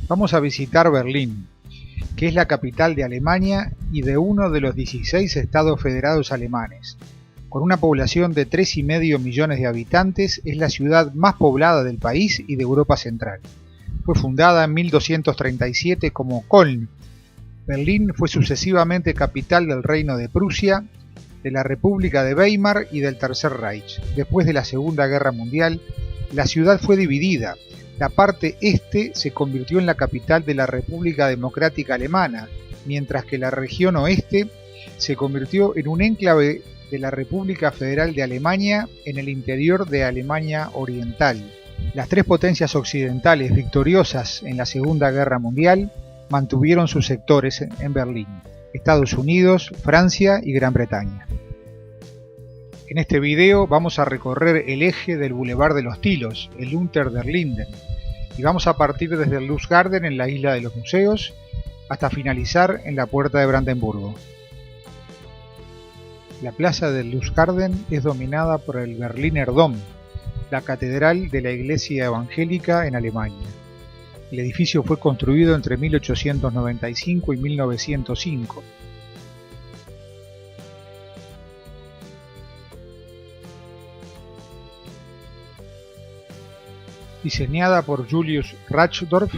Vamos a visitar Berlín, que es la capital de Alemania y de uno de los 16 estados federados alemanes. Con una población de 3,5 millones de habitantes, es la ciudad más poblada del país y de Europa Central. Fue fundada en 1237 como Köln. Berlín fue sucesivamente capital del Reino de Prusia, de la República de Weimar y del Tercer Reich. Después de la Segunda Guerra Mundial, la ciudad fue dividida. La parte este se convirtió en la capital de la República Democrática Alemana, mientras que la región oeste se convirtió en un enclave de la República Federal de Alemania en el interior de Alemania Oriental. Las tres potencias occidentales victoriosas en la Segunda Guerra Mundial mantuvieron sus sectores en Berlín: Estados Unidos, Francia y Gran Bretaña. En este video vamos a recorrer el eje del Boulevard de los Tilos, el Unter der Linden, y vamos a partir desde el Lustgarten en la Isla de los Museos hasta finalizar en la Puerta de Brandenburgo. La plaza del Lustgarten es dominada por el Berliner Dom, la catedral de la Iglesia Evangélica en Alemania. El edificio fue construido entre 1895 y 1905. Diseñada por Julius Rachdorf,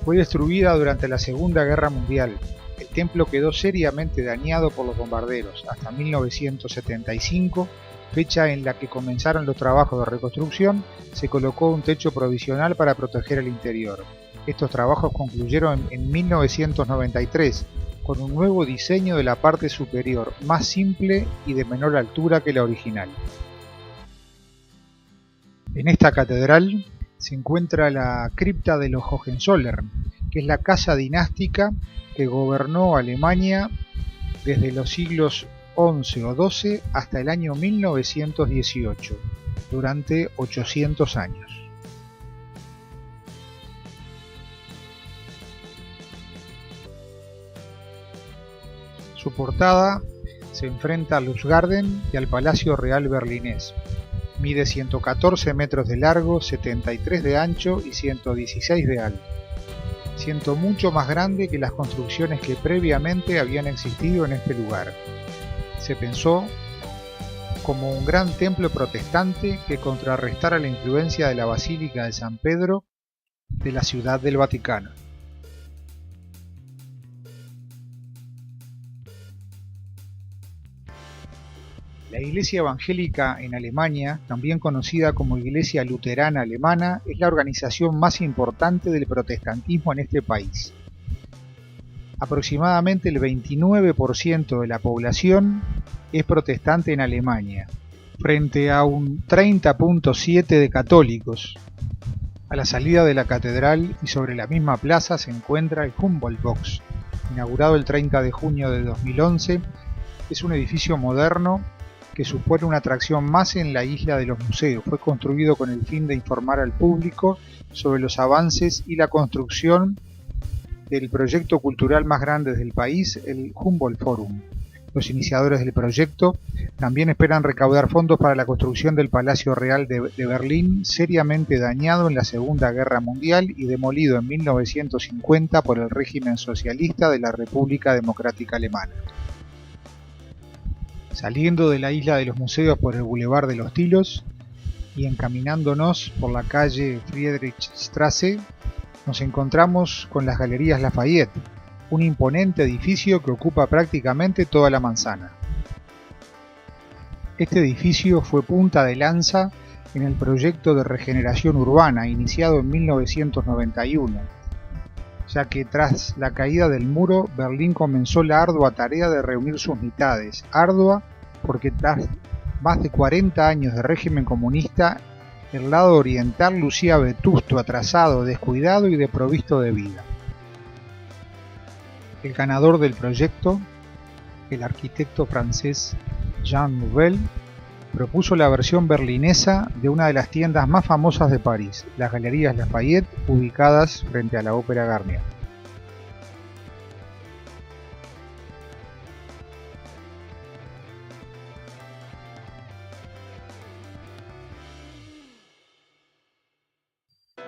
fue destruida durante la Segunda Guerra Mundial. El templo quedó seriamente dañado por los bombarderos hasta 1975, fecha en la que comenzaron los trabajos de reconstrucción. Se colocó un techo provisional para proteger el interior. Estos trabajos concluyeron en 1993 con un nuevo diseño de la parte superior, más simple y de menor altura que la original. En esta catedral se encuentra la cripta de los Hohenzollern, que es la casa dinástica que gobernó Alemania desde los siglos XI o XII hasta el año 1918, durante 800 años. Su portada se enfrenta al Lustgarten y al Palacio Real Berlinés. Mide 114 metros de largo, 73 de ancho y 116 de alto, siendo mucho más grande que las construcciones que previamente habían existido en este lugar. Se pensó como un gran templo protestante que contrarrestara la influencia de la Basílica de San Pedro de la Ciudad del Vaticano. La Iglesia Evangélica en Alemania, también conocida como Iglesia Luterana Alemana, es la organización más importante del protestantismo en este país. Aproximadamente el 29% de la población es protestante en Alemania, frente a un 30,7% de católicos. A la salida de la catedral y sobre la misma plaza se encuentra el Humboldt-Box, inaugurado el 30 de junio de 2011. Es un edificio moderno que supone una atracción más en la Isla de los Museos. Fue construido con el fin de informar al público sobre los avances y la construcción del proyecto cultural más grande del país, el Humboldt Forum. Los iniciadores del proyecto también esperan recaudar fondos para la construcción del Palacio Real de Berlín, seriamente dañado en la Segunda Guerra Mundial y demolido en 1950 por el régimen socialista de la República Democrática Alemana. Saliendo de la Isla de los Museos por el Boulevard de los Tilos y encaminándonos por la calle Friedrichstraße, nos encontramos con las Galerías Lafayette, un imponente edificio que ocupa prácticamente toda la manzana. Este edificio fue punta de lanza en el proyecto de regeneración urbana iniciado en 1991, ya que tras la caída del muro, Berlín comenzó la ardua tarea de reunir sus mitades. Ardua porque tras más de 40 años de régimen comunista, el lado oriental lucía vetusto, atrasado, descuidado y desprovisto de vida. El ganador del proyecto, el arquitecto francés Jean Nouvel, propuso la versión berlinesa de una de las tiendas más famosas de París, las Galerías Lafayette, ubicadas frente a la Ópera Garnier.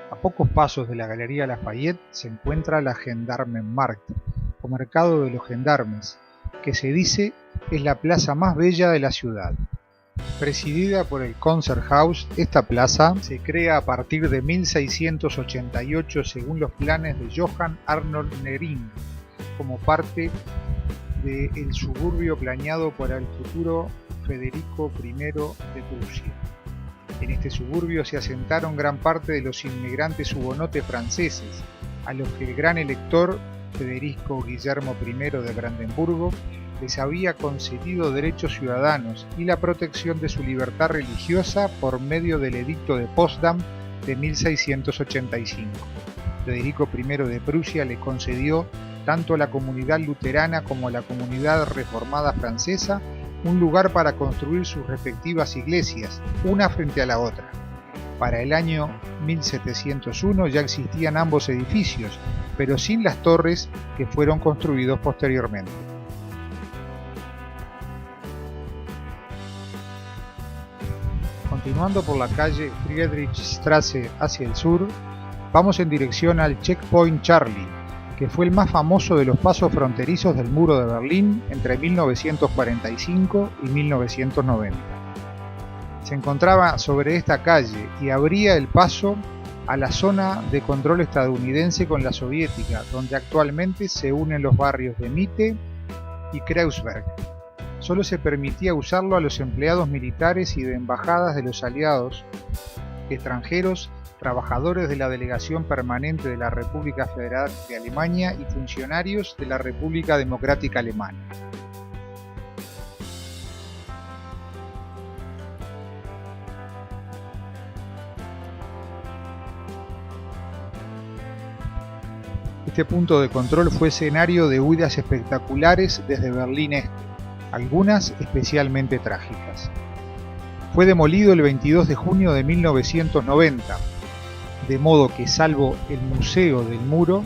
A pocos pasos de la Galería Lafayette se encuentra la Gendarmenmarkt, o Mercado de los Gendarmes, que se dice es la plaza más bella de la ciudad. Presidida por el Konzerthaus, esta plaza se crea a partir de 1688 según los planes de Johann Arnold Nering, como parte del suburbio planeado por el futuro Federico I de Prusia. En este suburbio se asentaron gran parte de los inmigrantes hugonotes franceses, a los que el gran elector Federico Guillermo I de Brandenburgo les había concedido derechos ciudadanos y la protección de su libertad religiosa por medio del Edicto de Potsdam de 1685. Federico I de Prusia le concedió tanto a la comunidad luterana como a la comunidad reformada francesa un lugar para construir sus respectivas iglesias, una frente a la otra. Para el año 1701 ya existían ambos edificios, pero sin las torres que fueron construidos posteriormente. Continuando por la calle Friedrichstraße hacia el sur, vamos en dirección al Checkpoint Charlie, que fue el más famoso de los pasos fronterizos del Muro de Berlín entre 1945 y 1990. Se encontraba sobre esta calle y abría el paso a la zona de control estadounidense con la soviética, donde actualmente se unen los barrios de Mitte y Kreuzberg. Solo se permitía usarlo a los empleados militares y de embajadas de los aliados, extranjeros, trabajadores de la Delegación Permanente de la República Federal de Alemania y funcionarios de la República Democrática Alemana. Este punto de control fue escenario de huidas espectaculares desde Berlín Este, algunas especialmente trágicas. Fue demolido el 22 de junio de 1990, de modo que salvo el Museo del Muro,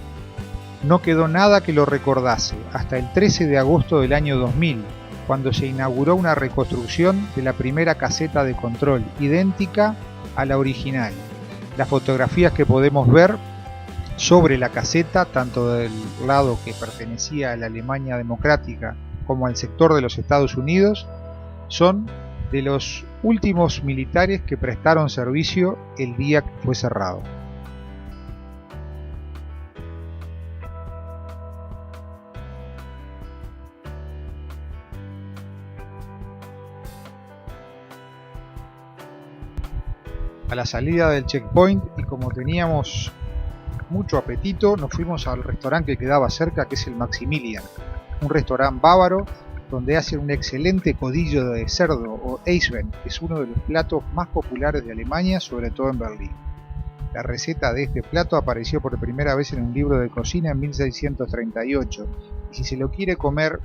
no quedó nada que lo recordase hasta el 13 de agosto del año 2000, cuando se inauguró una reconstrucción de la primera caseta de control, idéntica a la original. Las fotografías que podemos ver sobre la caseta, tanto del lado que pertenecía a la Alemania democrática como al sector de los Estados Unidos, son de los últimos militares que prestaron servicio el día que fue cerrado. A la salida del checkpoint, y como teníamos mucho apetito, nos fuimos al restaurante que quedaba cerca, que es el Maximilian, un restaurante bávaro donde hacen un excelente codillo de cerdo o Eisbein, que es uno de los platos más populares de Alemania, sobre todo en Berlín. La receta de este plato apareció por primera vez en un libro de cocina en 1638, y si se lo quiere comer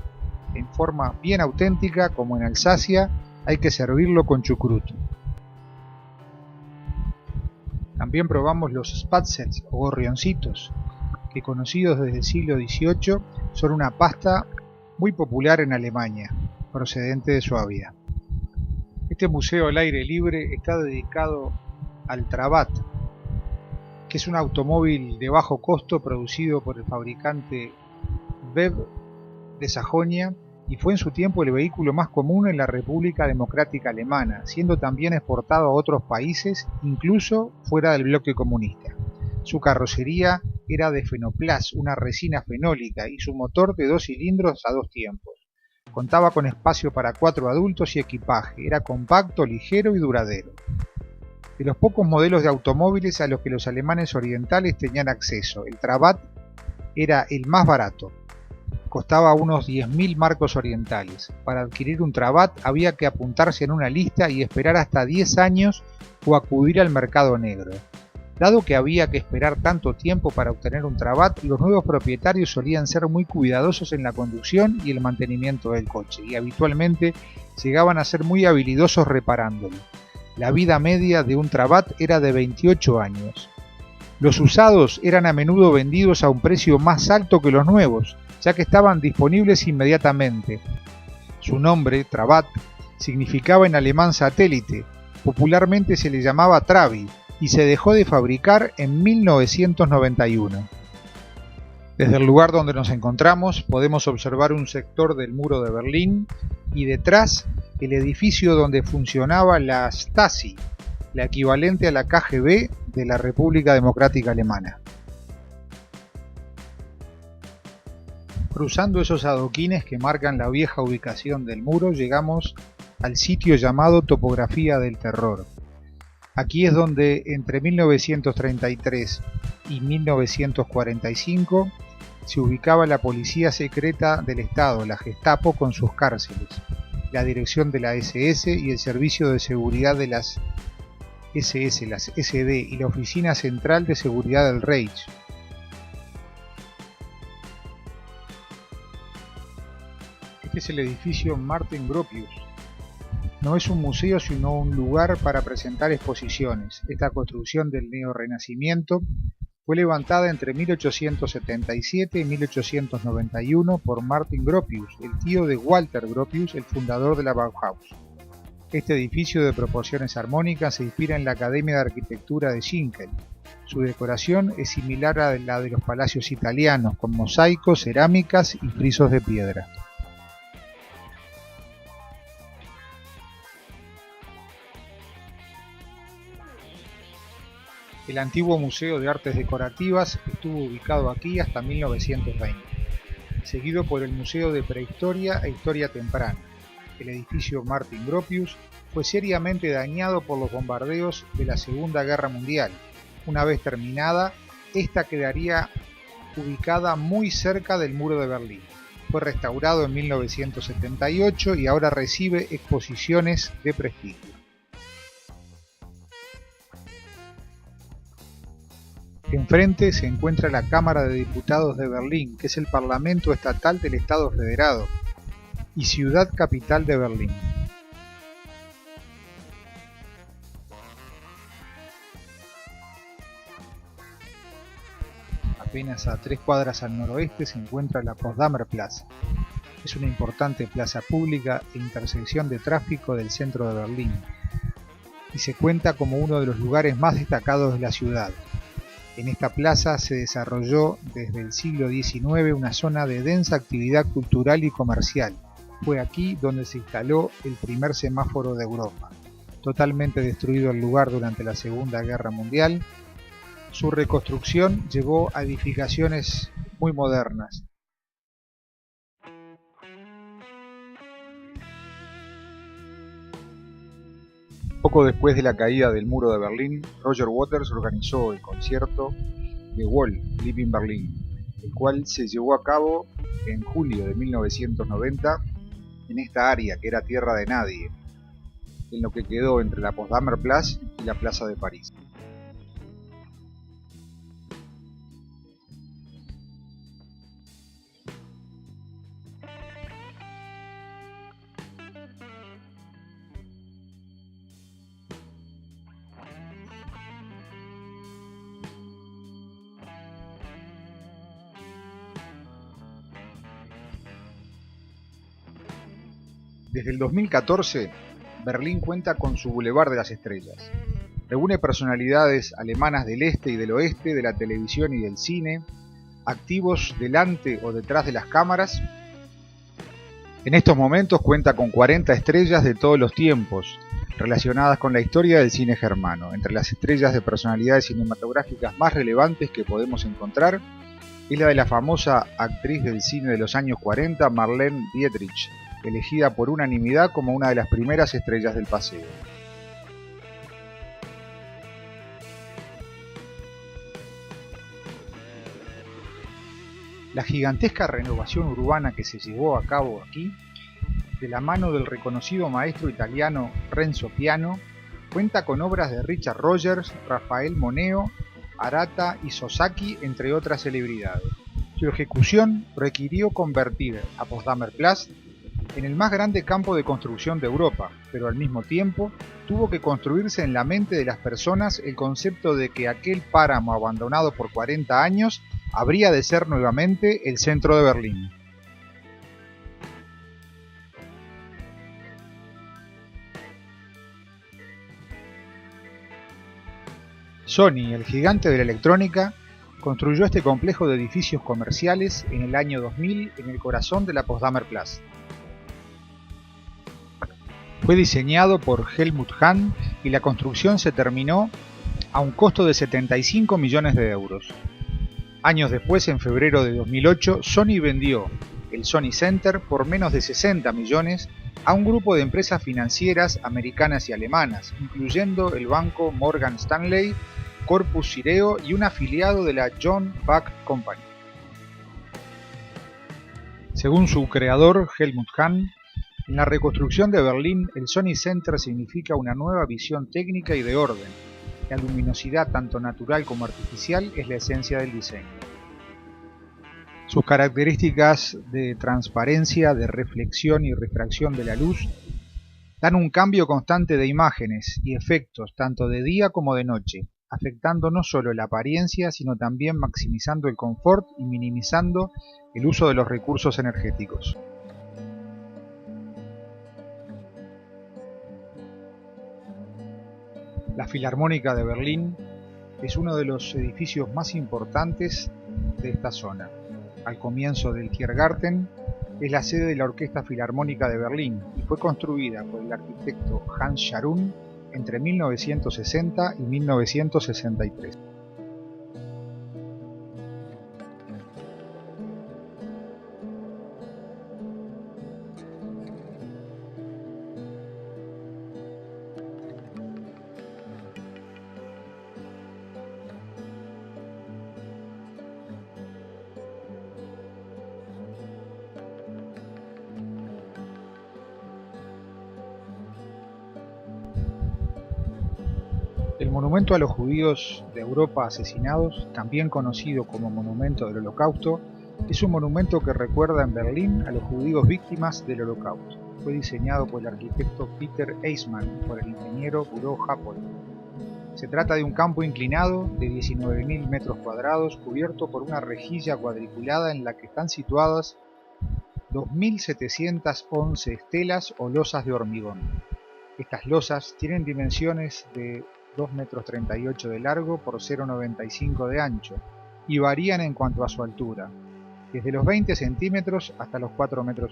en forma bien auténtica, como en Alsacia, hay que servirlo con chucrut. También probamos los Spatzels o gorrioncitos, que conocidos desde el siglo XVIII son una pasta muy popular en Alemania, procedente de Suabia. Este museo al aire libre está dedicado al Trabant, que es un automóvil de bajo costo producido por el fabricante Webb de Sajonia y fue en su tiempo el vehículo más común en la República Democrática Alemana, siendo también exportado a otros países, incluso fuera del bloque comunista. Su carrocería era de fenoplast, una resina fenólica, y su motor de 2 cilindros a 2 tiempos. Contaba con espacio para 4 adultos y equipaje, era compacto, ligero y duradero. De los pocos modelos de automóviles a los que los alemanes orientales tenían acceso, el Trabant era el más barato. Costaba unos 10.000 marcos orientales. Para adquirir un Trabant había que apuntarse en una lista y esperar hasta 10 años o acudir al mercado negro. Dado que había que esperar tanto tiempo para obtener un Trabant, los nuevos propietarios solían ser muy cuidadosos en la conducción y el mantenimiento del coche, y habitualmente llegaban a ser muy habilidosos reparándolo. La vida media de un Trabant era de 28 años. Los usados eran a menudo vendidos a un precio más alto que los nuevos, ya que estaban disponibles inmediatamente. Su nombre, Trabant, significaba en alemán satélite, popularmente se le llamaba Trabi, y se dejó de fabricar en 1991. Desde el lugar donde nos encontramos podemos observar un sector del muro de Berlín y detrás el edificio donde funcionaba la Stasi, la equivalente a la KGB de la República Democrática Alemana. Cruzando esos adoquines que marcan la vieja ubicación del muro, llegamos al sitio llamado Topografía del Terror. Aquí es donde entre 1933 y 1945 se ubicaba la policía secreta del Estado, la Gestapo, con sus cárceles, la dirección de la SS y el servicio de seguridad de las SS, las SD y la Oficina Central de Seguridad del Reich. Este es el edificio Martin Gropius. No es un museo sino un lugar para presentar exposiciones. Esta construcción del neorrenacimiento fue levantada entre 1877 y 1891 por Martin Gropius, el tío de Walter Gropius, el fundador de la Bauhaus. Este edificio de proporciones armónicas se inspira en la Academia de Arquitectura de Schinkel. Su decoración es similar a la de los palacios italianos, con mosaicos, cerámicas y frisos de piedra. El antiguo Museo de Artes Decorativas estuvo ubicado aquí hasta 1920, seguido por el Museo de Prehistoria e Historia Temprana. El edificio Martin Gropius fue seriamente dañado por los bombardeos de la Segunda Guerra Mundial. Una vez terminada, esta quedaría ubicada muy cerca del muro de Berlín. Fue restaurado en 1978 y ahora recibe exposiciones de prestigio. Enfrente se encuentra la Cámara de Diputados de Berlín, que es el Parlamento Estatal del Estado Federado y ciudad capital de Berlín. Apenas a 3 cuadras al noroeste se encuentra la Potsdamer Platz. Es una importante plaza pública e intersección de tráfico del centro de Berlín y se cuenta como uno de los lugares más destacados de la ciudad. En esta plaza se desarrolló desde el siglo XIX una zona de densa actividad cultural y comercial. Fue aquí donde se instaló el primer semáforo de Europa. Totalmente destruido el lugar durante la Segunda Guerra Mundial, su reconstrucción llevó a edificaciones muy modernas. Poco después de la caída del muro de Berlín, Roger Waters organizó el concierto The Wall, Living Berlin, el cual se llevó a cabo en julio de 1990 en esta área que era tierra de nadie, en lo que quedó entre la Potsdamer Platz y la Plaza de París. Desde el 2014, Berlín cuenta con su Boulevard de las Estrellas. Reúne personalidades alemanas del este y del oeste, de la televisión y del cine, activos delante o detrás de las cámaras. En estos momentos cuenta con 40 estrellas de todos los tiempos, relacionadas con la historia del cine germano. Entre las estrellas de personalidades cinematográficas más relevantes que podemos encontrar es la de la famosa actriz del cine de los años 40, Marlene Dietrich, elegida por unanimidad como una de las primeras estrellas del paseo. La gigantesca renovación urbana que se llevó a cabo aquí, de la mano del reconocido maestro italiano Renzo Piano, cuenta con obras de Richard Rogers, Rafael Moneo, Arata y Sasaki, entre otras celebridades. Su ejecución requirió convertir a Potsdamer Platz en el más grande campo de construcción de Europa, pero al mismo tiempo tuvo que construirse en la mente de las personas el concepto de que aquel páramo abandonado por 40 años habría de ser nuevamente el centro de Berlín. Sony, el gigante de la electrónica, construyó este complejo de edificios comerciales en el año 2000 en el corazón de la Potsdamer Platz. Fue diseñado por Helmut Hahn y la construcción se terminó a un costo de 75 millones de euros. Años después, en febrero de 2008, Sony vendió el Sony Center por menos de 60 millones a un grupo de empresas financieras americanas y alemanas, incluyendo el banco Morgan Stanley, Corpus Sireo y un afiliado de la John Buck Company. Según su creador, Helmut Hahn, en la reconstrucción de Berlín, el Sony Center significa una nueva visión técnica y de orden. La luminosidad, tanto natural como artificial, es la esencia del diseño. Sus características de transparencia, de reflexión y refracción de la luz dan un cambio constante de imágenes y efectos, tanto de día como de noche, afectando no solo la apariencia, sino también maximizando el confort y minimizando el uso de los recursos energéticos. La Filarmónica de Berlín es uno de los edificios más importantes de esta zona. Al comienzo del Tiergarten, es la sede de la Orquesta Filarmónica de Berlín y fue construida por el arquitecto Hans Scharoun entre 1960 y 1963. El monumento a los judíos de Europa asesinados, también conocido como Monumento del Holocausto, es un monumento que recuerda en Berlín a los judíos víctimas del Holocausto. Fue diseñado por el arquitecto Peter Eismann y por el ingeniero Guro Japol. Se trata de un campo inclinado de 19.000 metros cuadrados cubierto por una rejilla cuadriculada en la que están situadas 2.711 estelas o losas de hormigón. Estas losas tienen dimensiones de 2,38 metros de largo por 0,95 de ancho y varían en cuanto a su altura, desde los 20 centímetros hasta los 4,80 metros.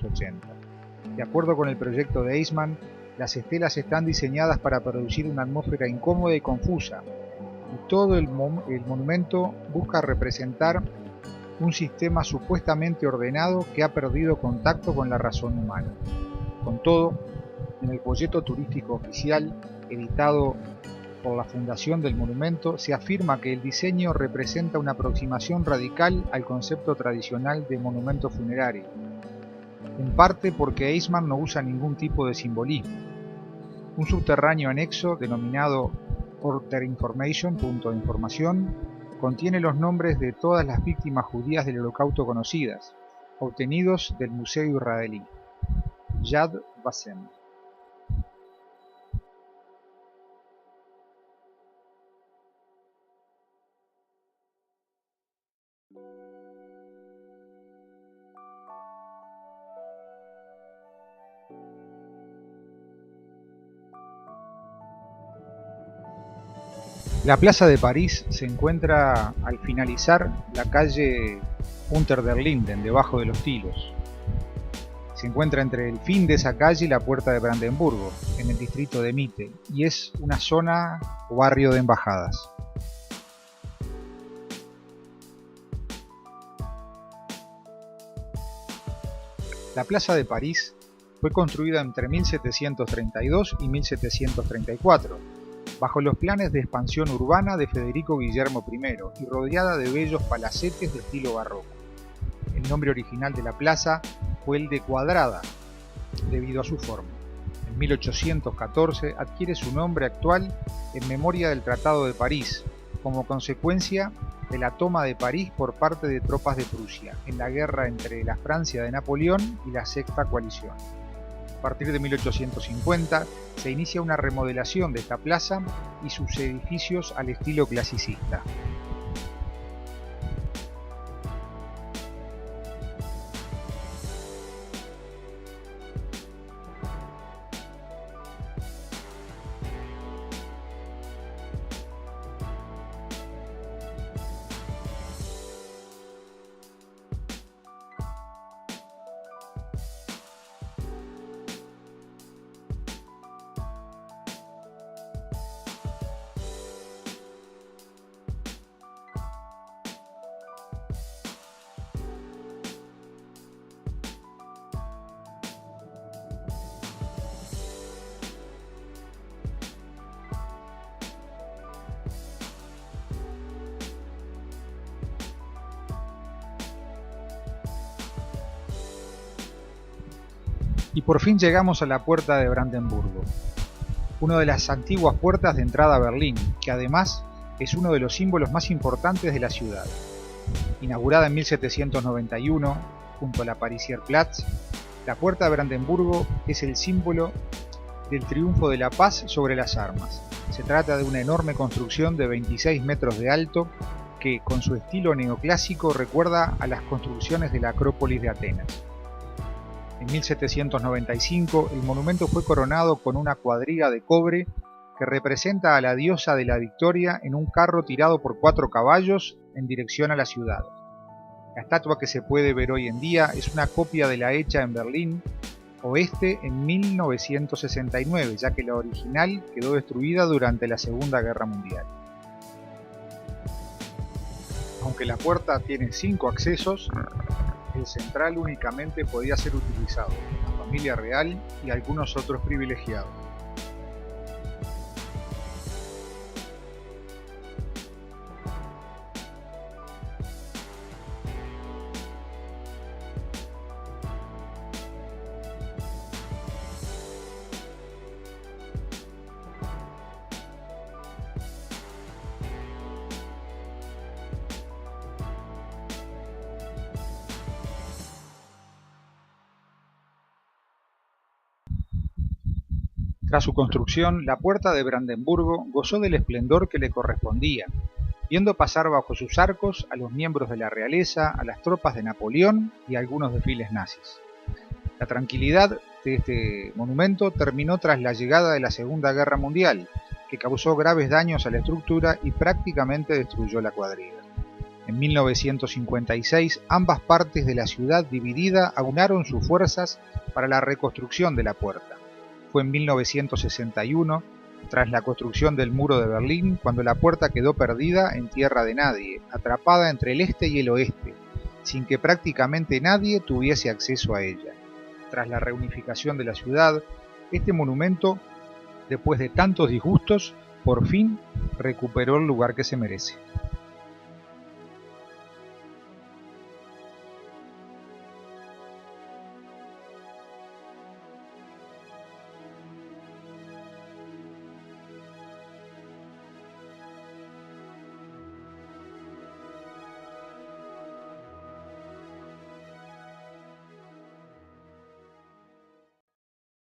De acuerdo con el proyecto de Eismann, las estelas están diseñadas para producir una atmósfera incómoda y confusa, y todo el monumento busca representar un sistema supuestamente ordenado que ha perdido contacto con la razón humana. Con todo, en el folleto turístico oficial, editado por la fundación del monumento, se afirma que el diseño representa una aproximación radical al concepto tradicional de monumento funerario, en parte porque Eismann no usa ningún tipo de simbolismo. Un subterráneo anexo denominado Order Information, punto de información, contiene los nombres de todas las víctimas judías del Holocausto conocidas, obtenidos del Museo Israelí, Yad Vashem. La Plaza de París se encuentra al finalizar la calle Unter der Linden, debajo de los Tilos. Se encuentra entre el fin de esa calle y la Puerta de Brandenburgo, en el distrito de Mitte, y es una zona o barrio de embajadas. La Plaza de París fue construida entre 1732 y 1734, bajo los planes de expansión urbana de Federico Guillermo I y rodeada de bellos palacetes de estilo barroco. El nombre original de la plaza fue el de Cuadrada, debido a su forma. En 1814 adquiere su nombre actual en memoria del Tratado de París, como consecuencia de la toma de París por parte de tropas de Prusia en la guerra entre la Francia de Napoleón y la Sexta Coalición. A partir de 1850 se inicia una remodelación de esta plaza y sus edificios al estilo clasicista. Y por fin llegamos a la puerta de Brandenburgo, una de las antiguas puertas de entrada a Berlín, que además es uno de los símbolos más importantes de la ciudad. Inaugurada en 1791, junto a la Pariser Platz, la puerta de Brandenburgo es el símbolo del triunfo de la paz sobre las armas. Se trata de una enorme construcción de 26 metros de alto que, con su estilo neoclásico, recuerda a las construcciones de la Acrópolis de Atenas. En 1795, el monumento fue coronado con una cuadriga de cobre que representa a la diosa de la victoria en un carro tirado por 4 caballos en dirección a la ciudad. La estatua que se puede ver hoy en día es una copia de la hecha en Berlín Oeste en 1969, ya que la original quedó destruida durante la Segunda Guerra Mundial. Aunque la puerta tiene 5 accesos, el central únicamente podía ser utilizado por la familia real y algunos otros privilegiados. Tras su construcción, la puerta de Brandenburgo gozó del esplendor que le correspondía, viendo pasar bajo sus arcos a los miembros de la realeza, a las tropas de Napoleón y a algunos desfiles nazis. La tranquilidad de este monumento terminó tras la llegada de la Segunda Guerra Mundial, que causó graves daños a la estructura y prácticamente destruyó la cuadriga. En 1956, ambas partes de la ciudad dividida aunaron sus fuerzas para la reconstrucción de la puerta. Fue en 1961, tras la construcción del muro de Berlín, cuando la puerta quedó perdida en tierra de nadie, atrapada entre el este y el oeste, sin que prácticamente nadie tuviese acceso a ella. Tras la reunificación de la ciudad, este monumento, después de tantos disgustos, por fin recuperó el lugar que se merece.